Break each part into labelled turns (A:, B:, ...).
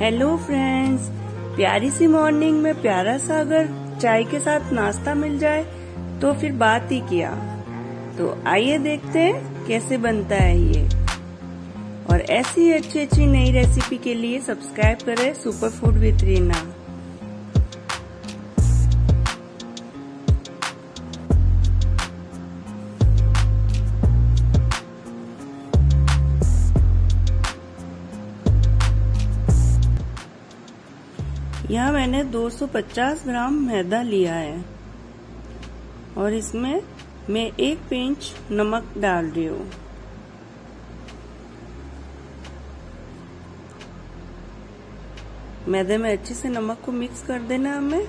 A: Hello friends, प्यारी सी morning में प्यारा सा अगर चाय के साथ नाश्ता मिल जाए तो फिर बात ही क्या। तो आइए देखते हैं कैसे बनता है ये। और ऐसी अच्छी नई रेसिपी के लिए सब्सक्राइब करें सुपर फूड विद रीना। यहाँ मैंने 250 ग्राम मैदा लिया है और इसमें मैं 1 पिंच नमक डाल रही हूँ। मैदे में अच्छे से नमक को मिक्स कर देना हमें।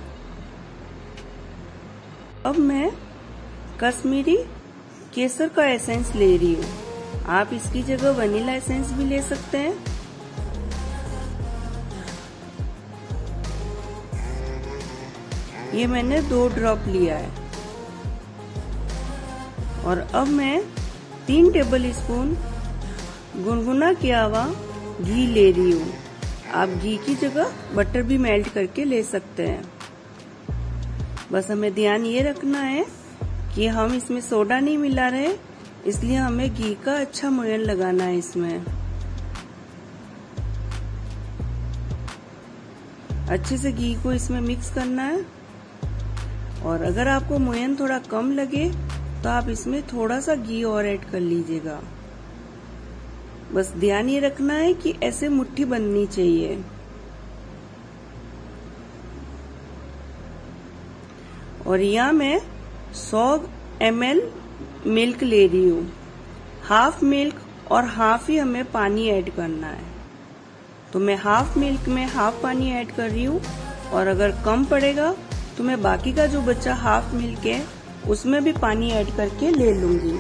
A: अब मैं कश्मीरी केसर का एसेंस ले रही हूँ। आप इसकी जगह वनीला एसेंस भी ले सकते हैं। ये मैंने 2 ड्रॉप लिया है। और अब मैं 3 टेबल स्पून गुनगुना किया हुआ घी ले रही हूँ। आप घी की जगह बटर भी मेल्ट करके ले सकते हैं। बस हमें ध्यान ये रखना है कि हम इसमें सोडा नहीं मिला रहे, इसलिए हमें घी का अच्छा मोयन लगाना है इसमें। अच्छे से घी को इसमें मिक्स करना है। और अगर आपको मोयन थोड़ा कम लगे तो आप इसमें थोड़ा सा घी और ऐड कर लीजिएगा। बस ध्यान ये रखना है कि ऐसे मुट्ठी बननी चाहिए। और यहाँ मैं 100 ml मिल्क ले रही हूँ। हाफ मिल्क और हाफ ही हमें पानी ऐड करना है। तो मैं हाफ मिल्क में हाफ पानी ऐड कर रही हूँ। और अगर कम पड़ेगा तो मैं बाकी का जो बचा हाफ मिल्क है उसमें भी पानी ऐड करके ले लूंगी।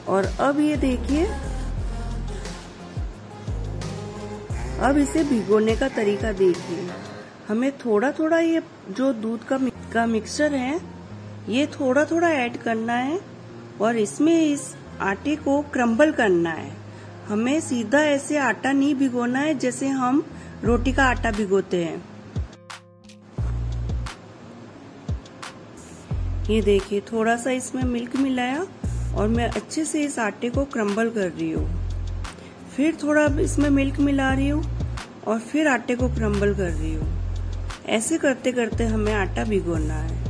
A: और अब ये देखिए, अब इसे भिगोने का तरीका देखिए। हमें थोड़ा थोड़ा ये जो दूध का मिक्सचर है ये थोड़ा थोड़ा ऐड करना है और इसमें इस आटे को क्रम्बल करना है। हमें सीधा ऐसे आटा नहीं भिगोना है जैसे हम रोटी का आटा भिगोते हैं। ये देखिए, थोड़ा सा इसमें मिल्क मिलाया और मैं अच्छे से इस आटे को क्रम्बल कर रही हूँ। फिर थोड़ा इसमें मिल्क मिला रही हूँ और फिर आटे को क्रम्बल कर रही हूँ। ऐसे करते करते हमें आटा भिगोना है।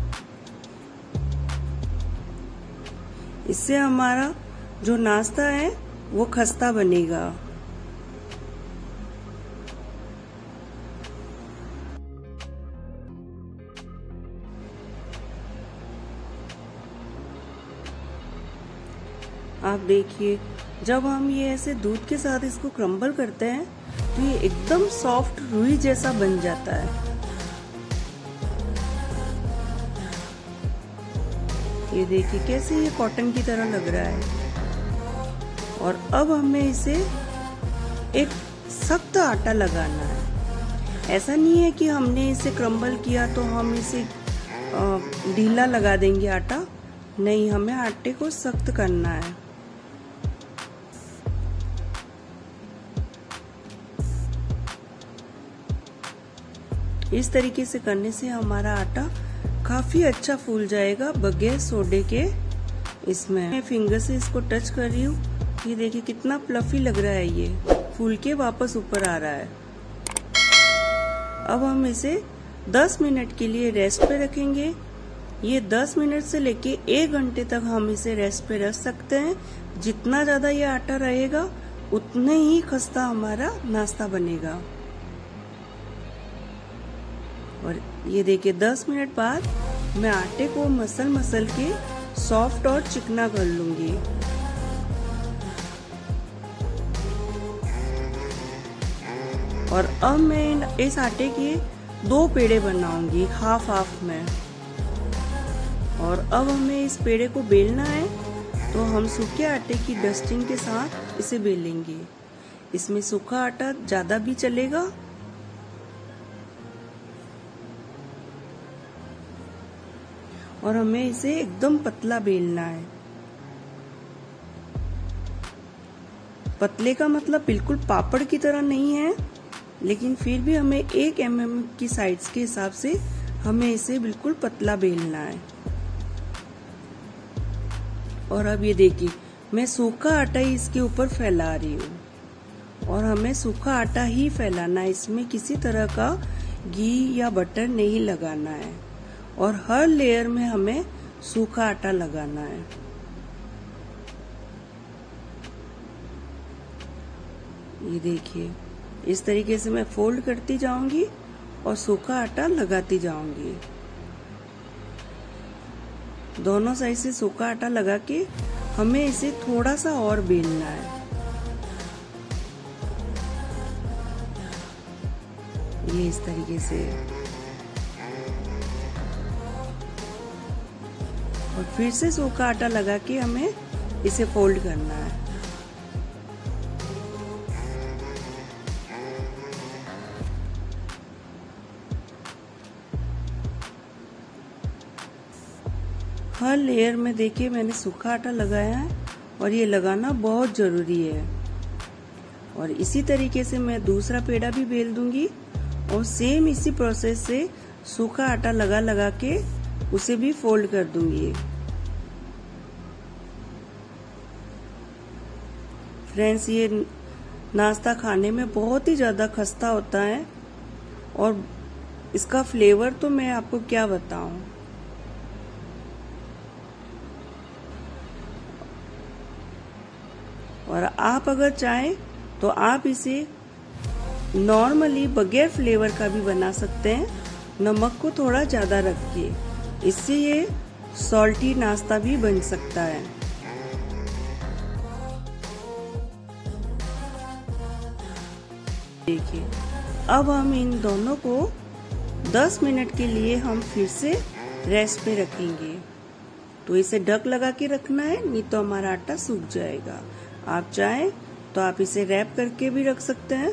A: इससे हमारा जो नाश्ता है वो खस्ता बनेगा। आप देखिए, जब हम ये ऐसे दूध के साथ इसको क्रम्बल करते हैं तो ये एकदम सॉफ्ट रुई जैसा बन जाता है। ये देखिए कैसे ये कॉटन की तरह लग रहा है। और अब हमें इसे एक सख्त आटा लगाना है। ऐसा नहीं है कि हमने इसे क्रम्बल किया तो हम इसे ढीला लगा देंगे आटा। नहीं, हमें आटे को सख्त करना है। इस तरीके से करने से हमारा आटा काफी अच्छा फूल जाएगा बगैर सोडे के। इसमें मैं फिंगर से इसको टच कर रही हूँ। ये देखिए कितना फ्लफी लग रहा है, ये फूल के वापस ऊपर आ रहा है। अब हम इसे 10 मिनट के लिए रेस्ट पे रखेंगे। ये 10 मिनट से लेके 1 घंटे तक हम इसे रेस्ट पे रख सकते हैं। जितना ज्यादा ये आटा रहेगा उतने ही खस्ता हमारा नाश्ता बनेगा। और ये देखिए 10 मिनट बाद मैं आटे को मसल के सॉफ्ट और चिकना कर लूंगी। और अब मैं इस आटे के 2 पेड़े बनाऊंगी हाफ हाफ में। और अब हमें इस पेड़े को बेलना है तो हम सूखे आटे की डस्टिंग के साथ इसे बेलेंगे। इसमें सूखा आटा ज्यादा भी चलेगा। और हमें इसे एकदम पतला बेलना है। पतले का मतलब बिल्कुल पापड़ की तरह नहीं है, लेकिन फिर भी हमें 1 mm की साइड्स के हिसाब से हमें इसे बिल्कुल पतला बेलना है। और अब ये देखिए, मैं सूखा आटा ही इसके ऊपर फैला रही हूँ और हमें सूखा आटा ही फैलाना है, इसमें किसी तरह का घी या बटर नहीं लगाना है और हर लेयर में हमें सूखा आटा लगाना है। ये देखिए, इस तरीके से मैं फोल्ड करती जाऊंगी और सूखा आटा लगाती जाऊंगी। दोनों साइड से सूखा आटा लगा के हमें इसे थोड़ा सा और बेलना है। ये इस तरीके से, और फिर से सूखा आटा लगा के हमें इसे फोल्ड करना है। हर लेयर में देखिए मैंने सूखा आटा लगाया है और ये लगाना बहुत जरूरी है। और इसी तरीके से मैं दूसरा पेड़ा भी बेल दूंगी और सेम इसी प्रोसेस से सूखा आटा लगा लगा के उसे भी फोल्ड कर दूंगी। फ्रेंड्स, ये नाश्ता खाने में बहुत ही ज्यादा खस्ता होता है और इसका फ्लेवर तो मैं आपको क्या बताऊं। और आप अगर चाहें तो आप इसे नॉर्मली बगैर फ्लेवर का भी बना सकते हैं, नमक को थोड़ा ज्यादा रख के। इससे ये सॉल्टी नाश्ता भी बन सकता है। देखिए, अब हम इन दोनों को 10 मिनट के लिए हम फिर से रेस्ट पे रखेंगे। तो इसे ढक लगा के रखना है, नहीं तो हमारा आटा सूख जाएगा। आप चाहें तो आप इसे रैप करके भी रख सकते हैं।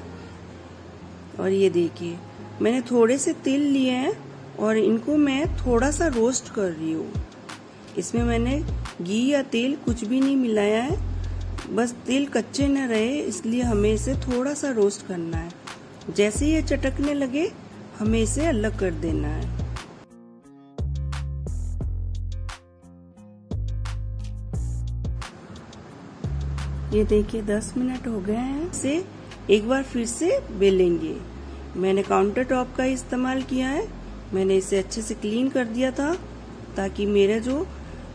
A: और ये देखिए, मैंने थोड़े से तिल लिए हैं और इनको मैं थोड़ा सा रोस्ट कर रही हूँ। इसमें मैंने घी या तेल कुछ भी नहीं मिलाया है, बस तिल कच्चे न रहे इसलिए हमें इसे थोड़ा सा रोस्ट करना है। जैसे ये चटकने लगे हमें इसे अलग कर देना है। ये देखिए 10 मिनट हो गए हैं। इसे एक बार फिर से बेलेंगे। मैंने काउंटर टॉप का इस्तेमाल किया है। मैंने इसे अच्छे से क्लीन कर दिया था ताकि मेरा जो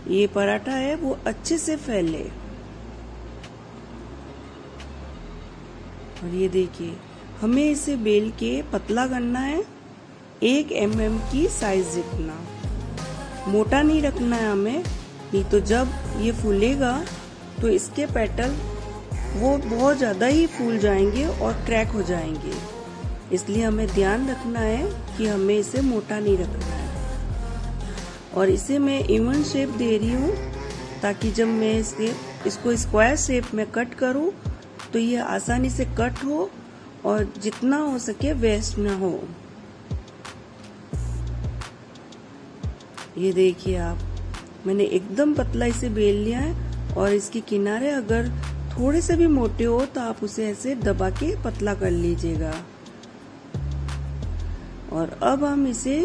A: ये पराठा है वो अच्छे से फैले। और ये देखिए, हमें इसे बेल के पतला करना है, 1 mm की साइज जितना। मोटा नहीं रखना है हमें, नहीं तो जब ये फूलेगा तो इसके पेटल वो बहुत ज्यादा ही फूल जाएंगे और क्रैक हो जाएंगे। इसलिए हमें ध्यान रखना है कि हमें इसे मोटा नहीं रखना है। और इसे मैं इवन शेप दे रही हूँ ताकि जब मैं इसको स्क्वायर शेप में कट करूँ तो ये आसानी से कट हो और जितना हो सके वेस्ट ना हो। ये देखिए आप, मैंने एकदम पतला इसे बेल लिया है और इसके किनारे अगर थोड़े से भी मोटे हो तो आप उसे ऐसे दबा के पतला कर लीजिएगा। और अब हम इसे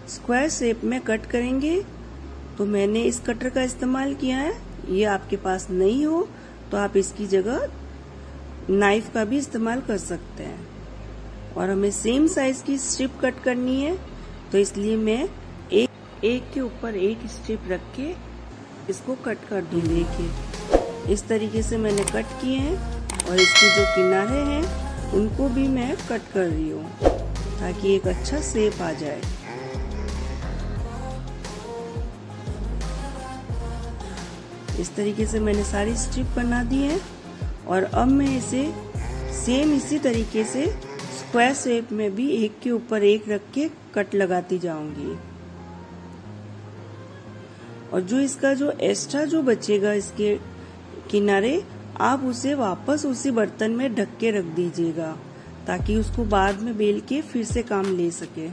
A: स्क्वायर शेप में कट करेंगे। तो मैंने इस कटर का इस्तेमाल किया है, ये आपके पास नहीं हो तो आप इसकी जगह नाइफ का भी इस्तेमाल कर सकते हैं। और हमें सेम साइज की स्ट्रिप कट करनी है, तो इसलिए मैं एक के ऊपर एक स्ट्रिप रख के इसको कट कर दूंगी। देखिए इस तरीके से मैंने कट किए हैं और इसके जो किनारे हैं उनको भी मैं कट कर रही हूँ ताकि एक अच्छा शेप आ जाए। इस तरीके से मैंने सारी स्ट्रिप बना दी है और अब मैं इसे सेम इसी तरीके से स्क्वायर शेप में भी एक के ऊपर एक रख के कट लगाती जाऊंगी। और जो इसका जो एक्स्ट्रा जो बचेगा इसके किनारे, आप उसे वापस उसी बर्तन में ढक के रख दीजिएगा ताकि उसको बाद में बेल के फिर से काम ले सके।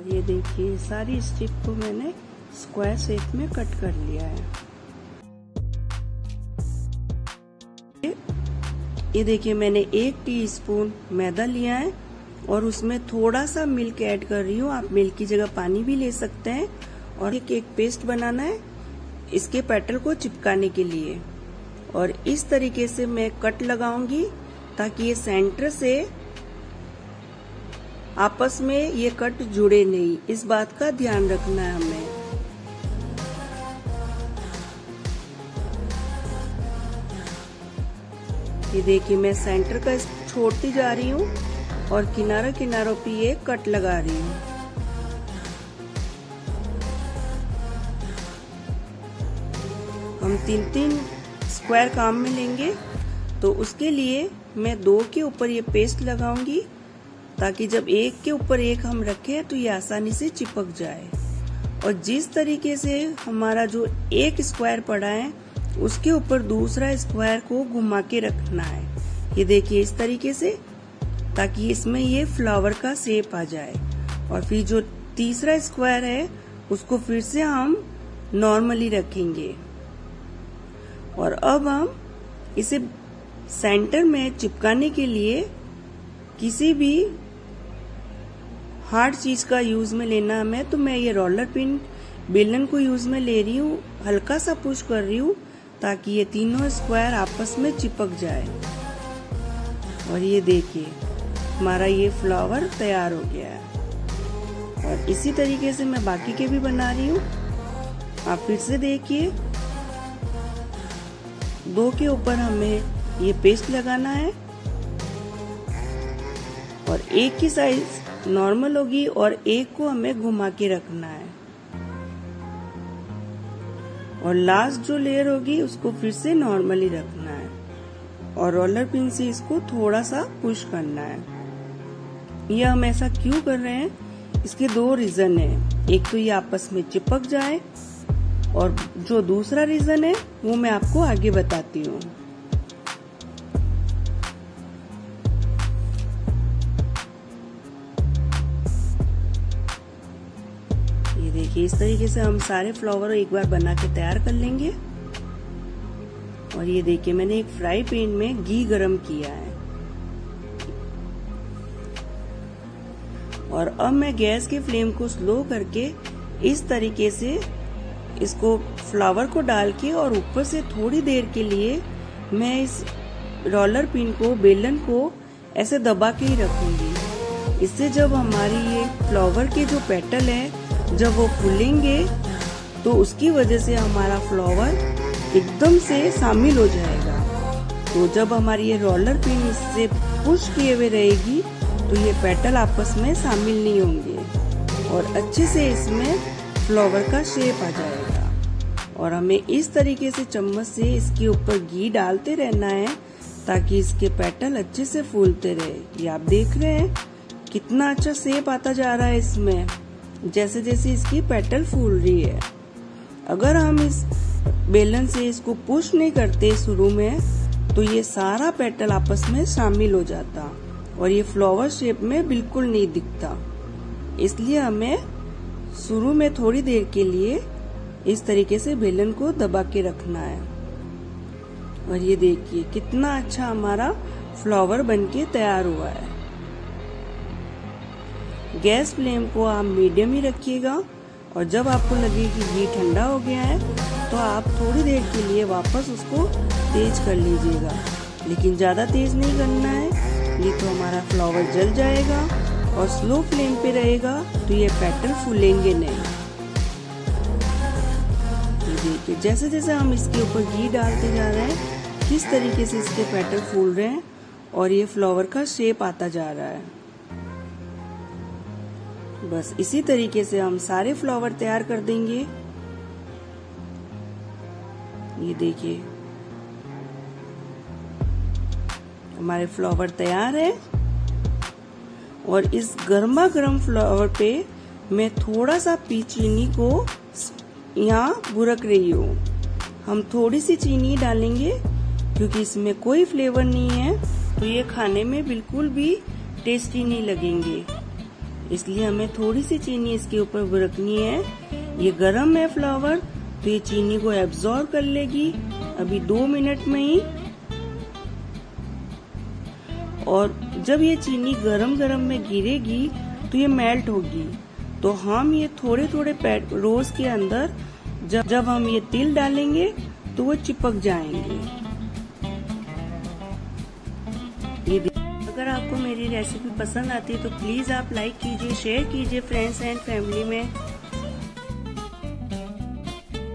A: ये देखिए सारी स्टिक को मैंने स्क्वायर शेप में कट कर लिया है। ये देखिए मैंने 1 टीस्पून मैदा लिया है और उसमें थोड़ा सा मिल्क ऐड कर रही हूँ। आप मिल्क की जगह पानी भी ले सकते हैं। और एक पेस्ट बनाना है इसके पेटल को चिपकाने के लिए। और इस तरीके से मैं कट लगाऊंगी ताकि ये सेंटर से आपस में ये कट जुड़े नहीं, इस बात का ध्यान रखना है हमें। ये देखिए मैं सेंटर का छोड़ती जा रही हूँ और किनारों पे ये कट लगा रही हूँ। हम 3-3 स्क्वायर काम में लेंगे, तो उसके लिए मैं 2 के ऊपर ये पेस्ट लगाऊंगी ताकि जब एक के ऊपर एक हम रखें तो ये आसानी से चिपक जाए। और जिस तरीके से हमारा जो एक स्क्वायर पड़ा है उसके ऊपर दूसरा स्क्वायर को घुमा के रखना है। ये देखिए इस तरीके से, ताकि इसमें ये फ्लावर का शेप आ जाए। और फिर जो तीसरा स्क्वायर है उसको फिर से हम नॉर्मली रखेंगे। और अब हम इसे सेंटर में चिपकाने के लिए किसी भी हार्ड चीज का यूज में लेना हमें। तो मैं ये रोलर पिन बेलन को यूज में ले रही हूँ, हल्का सा पुश कर रही हूँ ताकि ये तीनों स्क्वायर आपस में चिपक जाए। और ये देखिए हमारा ये फ्लावर तैयार हो गया है। और इसी तरीके से मैं बाकी के भी बना रही हूँ। आप फिर से देखिए 2 के ऊपर हमें ये पेस्ट लगाना है और एक की साइज नॉर्मल होगी और एक को हमें घुमा के रखना है। और लास्ट जो लेयर होगी उसको फिर से नॉर्मली रखना है और रोलर पिन से इसको थोड़ा सा पुश करना है। ये हम ऐसा क्यों कर रहे हैं, इसके 2 रीजन है। एक तो ये आपस में चिपक जाए और जो दूसरा रीजन है वो मैं आपको आगे बताती हूँ। ये देखिए इस तरीके से हम सारे फ्लावर एक बार बना के तैयार कर लेंगे। और ये देखिए मैंने एक फ्राई पैन में घी गरम किया है और अब मैं गैस की फ्लेम को स्लो करके इस तरीके से इसको फ्लावर को डाल के और ऊपर से थोड़ी देर के लिए मैं इस रोलर पिन को बेलन को ऐसे दबा के ही रखूंगी। इससे जब हमारी ये फ्लावर के जो पेटल है जब वो फूलेंगे तो उसकी वजह से हमारा फ्लावर एकदम से शामिल हो जाएगा। तो जब हमारी ये रोलर पिन इससे पुश किए हुए रहेगी तो ये पेटल आपस में शामिल नहीं होंगे और अच्छे से इसमें फ्लावर का शेप आ जाएगा। और हमें इस तरीके से चम्मच से इसके ऊपर घी डालते रहना है ताकि इसके पेटल अच्छे से फूलते रहे। ये आप देख रहे हैं कितना अच्छा शेप आता जा रहा है इसमें, जैसे जैसे इसकी पेटल फूल रही है। अगर हम इस बेलन से इसको पुश नहीं करते शुरू में तो ये सारा पेटल आपस में शामिल हो जाता और ये फ्लावर शेप में बिल्कुल नहीं दिखता। इसलिए हमें शुरू में थोड़ी देर के लिए इस तरीके से बेलन को दबा के रखना है। और ये देखिए कितना अच्छा हमारा फ्लावर बनके तैयार हुआ है। गैस फ्लेम को आप मीडियम ही रखिएगा और जब आपको लगे कि घी ठंडा हो गया है तो आप थोड़ी देर के लिए वापस उसको तेज कर लीजिएगा, लेकिन ज्यादा तेज नहीं करना है, नहीं तो हमारा फ्लावर जल जाएगा। और स्लो फ्लेम पे रहेगा तो ये पेटल फूलेंगे नहीं। ये देखिए जैसे जैसे हम इसके ऊपर घी डालते जा रहे हैं किस तरीके से इसके पेटल फूल रहे हैं और ये फ्लावर का शेप आता जा रहा है। बस इसी तरीके से हम सारे फ्लावर तैयार कर देंगे। ये देखिए हमारे फ्लावर तैयार है और इस गर्मा गर्म फ्लावर पे मैं थोड़ा सा चीनी को यहाँ बुरक रही हूँ। हम थोड़ी सी चीनी डालेंगे क्योंकि इसमें कोई फ्लेवर नहीं है तो ये खाने में बिल्कुल भी टेस्टी नहीं लगेंगे। इसलिए हमें थोड़ी सी चीनी इसके ऊपर बुरकनी है। ये गरम है फ्लावर, तो ये चीनी को एब्जॉर्ब कर लेगी अभी 2 मिनट में ही। और जब ये चीनी गरम गरम में गिरेगी तो ये मेल्ट होगी। तो हम ये थोड़े थोड़े रोज के अंदर जब हम ये तिल डालेंगे तो वो चिपक जाएंगे। ये अगर आपको मेरी रेसिपी पसंद आती है तो प्लीज आप लाइक कीजिए, शेयर कीजिए फ्रेंड्स एंड फैमिली में।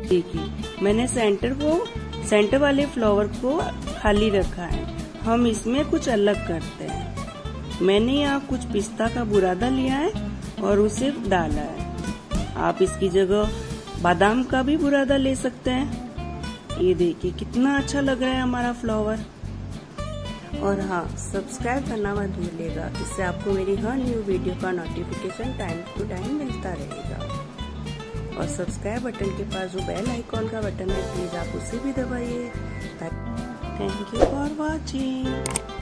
A: देखिए मैंने सेंटर वाले फ्लावर को खाली रखा है। हम इसमें कुछ अलग करते हैं। मैंने यहाँ कुछ पिस्ता का बुरादा लिया है और उसे डाला है। आप इसकी जगह बादाम का भी बुरादा ले सकते हैं। ये देखिए कितना अच्छा लग रहा है हमारा फ्लावर। और हाँ, सब्सक्राइब करना मत भूलिएगा, इससे आपको मेरी हर न्यू वीडियो का नोटिफिकेशन टाइम टू टाइम मिलता रहेगा। और सब्सक्राइब बटन के पास जो बेल आइकॉन का बटन है, प्लीज आप उसे भी दबाइए। Thank you for watching.